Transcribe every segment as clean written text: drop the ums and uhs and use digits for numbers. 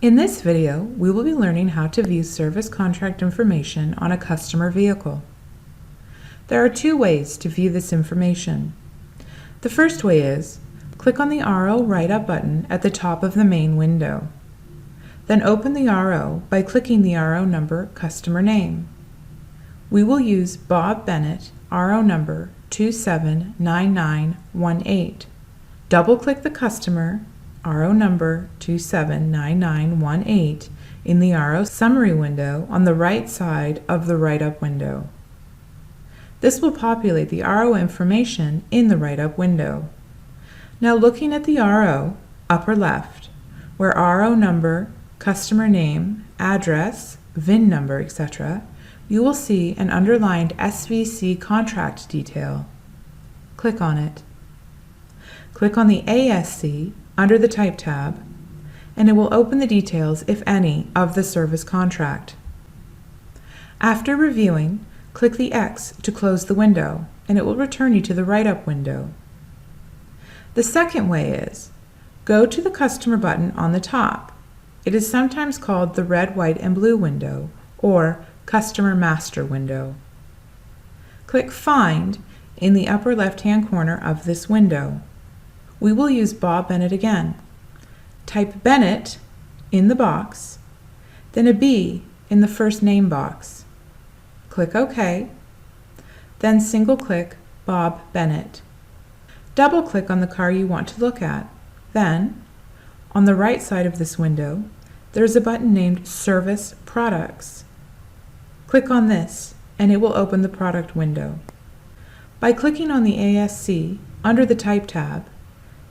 In this video, we will be learning how to view service contract information on a customer vehicle. There are two ways to view this information. The first way is, click on the RO Write-Up button at the top of the main window. Then open the RO by clicking the RO number customer name. We will use Bob Bennett, RO number 279918. Double-click the customer, RO number 279918, in the RO Summary window on the right side of the Write-Up window. This will populate the RO information in the Write-Up window. Now looking at the RO, upper left, where RO number, customer name, address, VIN number, etc., you will see an underlined SVC contract detail. Click on it. Click on the ASC under the Type tab, and it will open the details, if any, of the service contract. After reviewing, click the X to close the window, and it will return you to the Write-Up window. The second way is, go to the Customer button on the top. It is sometimes called the red, white, and blue window, or Customer Master window. Click Find in the upper left-hand corner of this window. We will use Bob Bennett again. Type Bennett in the box, then a B in the first name box. Click OK, then single-click Bob Bennett. Double-click on the car you want to look at. Then, on the right side of this window, there is a button named Service Products. Click on this, and it will open the product window. By clicking on the ASC under the Type tab,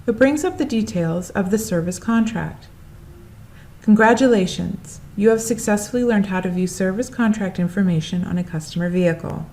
it brings up the details of the service contract. Congratulations! You have successfully learned how to view service contract information on a customer vehicle.